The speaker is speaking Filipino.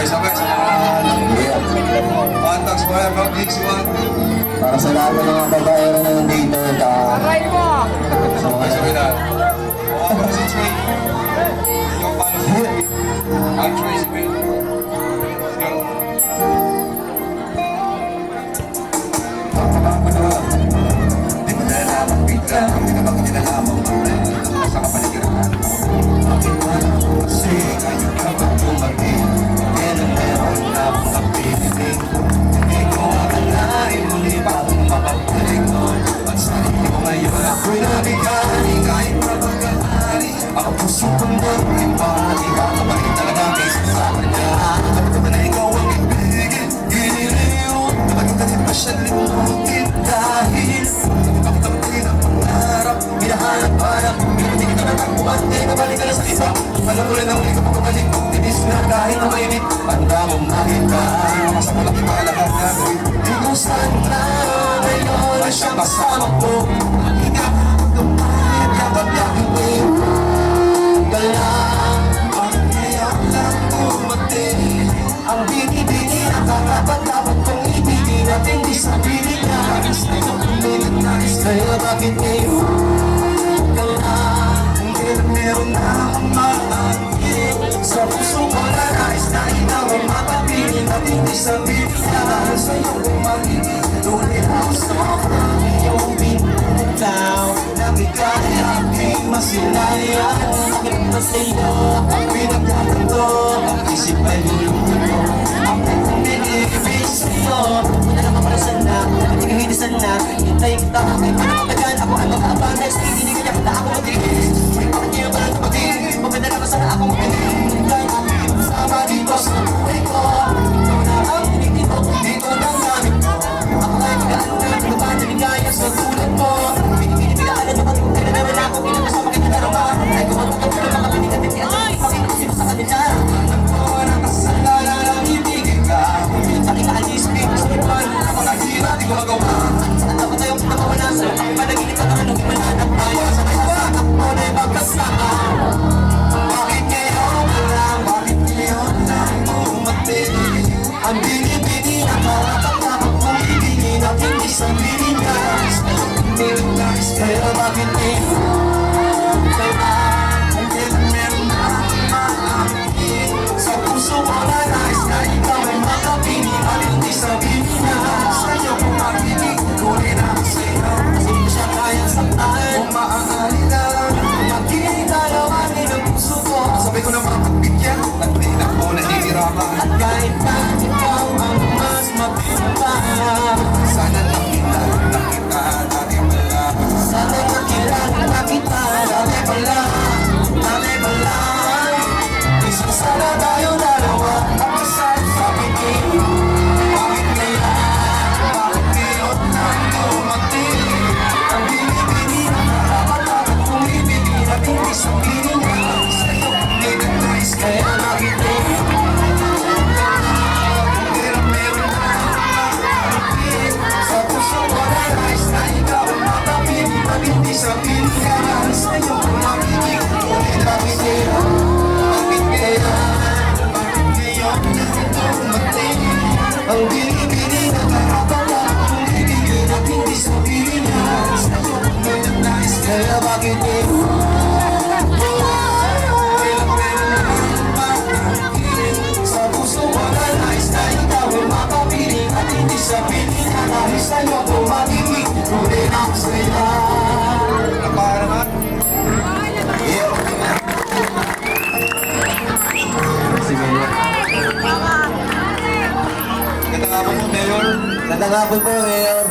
Sabay-sabay sa mga Pantags Fire from Dixie-One. Para sa lahat ng mga babae na nandito, Aray mo! Sabay-sabay na. Oo, para si Trey. Yung paano si Trey. Ang Trey si Trey. Di mo nalaman bigla, hindi na bakit nilalamang sa kapaligiran. Kasi ngayon ka ba tumating? Yan ang meron na akong napiling. Hindi ko akalain muli pa akong mapapalik. At sa hindi ko ngayon ako'y nabigani. Kahit mapagkakali ang puso kong dating pati. Kakabalik talaga kaysa sa kanya. At na ikaw ang ibigin, giniliw. Bakit kasi pa siya limutin? Dahil kapatid ang pangarap, hinahanap-hanap. Hindi kita natakbuhan, hindi kabalik ka na sa isa. Alam mo rin ang hindi ka pagkabalik. Tinis na kahit na mainit, handa mong makita. Masamalaki pa lahat gagawin. Di ko sana ngayon ay siyang kasama ko. Higa akong dumalit, dapat yakin ka lang. Ang ngayon lang dumating. Ang binibini ang karapat-dapat kong ibigin. At hindi sabihin na sa'yo kumilit na sa'yo. Bakit ngayon ka lang? Hindi na meron na akong maangkin. Sa puso ko na nais na ikaw ang mapapiling. At hindi sabihin na sa'yo kung magiging. Tuloy ako sa iyong pinutaw. Nabigay aking masilayan. Bakit ba sa'yo ang pinagkakanto? Ang isip ay luluto. Ang pinag-ibig sa'yo. Una lang ang parasan na, at ikahinisan na. Hintayin kita, ay panakatagan. Ako ang mag-aabanda, sa hindi kanya kita ako mag-ibig. May bakit kayo ba lang kapatid? Maganda na sana ako mag-ibig. Dahil sama dito sa buhay ko. Ikaw na ang tinitito, dito ng gamit ko. Ako ay mag-aanda, pinagpapaligaya sa tulad mo. Pinipinipinaalan yung pati kung kailan naman ako. Pinakasama kita na naman. Ay kumatutok ko na mga pinigati at sa ipakinusin sa kanila. Alam ko na kasalanan ang ibigin ka. Sa kika-alisipin, sa ipan, napakahira, di ko magawa. Saan ako tayong pinakawala sa panaginip at anong imananap tayo. Sa kaya ako na'y magkasama. Bakit ngayon lang, bakit ngayon lang dumating? Ang binibini na karapat-dapat kong ibigin at hindi sabihin na kaya bakit ngayon ka lang? Hindi na meron na akong maangkin. Sa puso ko na nais na ikaw ay makapiling. At hindi sabihin na sa'yo kung magiging kunin ako sa'yo. Kasi hindi siya kaya saktan. Kung maaari na magiging dalawanin ang puso ko. Sabi ko na mapagbigyan at di na ako nahihirapan. At kahit na ikaw ang mas mapinta, sana lang kita nakita dati pala. Sana nakilala na kita dati pala. Dati pala. Isang sana tayo dalawa at kasal sa pitin. Bakit kaya? Bakit ngayon lang dumating? Ang binibini na karapat-dapat kong ibigin at hindi sabihin na sa'yo hindi nag-nice. Kaya bakit ngayon? Hindi na meron na akong maangkin. Sa puso ko na nais na ikaw ang makapiling. At hindi sabihin ka sa'yo kung makikig. Bakit bakit ngayon? Bakit kaya? Bakit ngayon lang dumating? Ang binibini na karapat-dapat kong ibigin at hindi sabihin na sa'yo kung may nag-nice. Kaya bakit ngayon? Sa puso ko na nais na ikaw ay makapiling. At hindi sabihin na nais sa'yo kung magiging. Tuloy ako sa'yo. Para naman. Si Mayor. Ganda nga po mo, Mayor. Ganda nga po po, Mayor.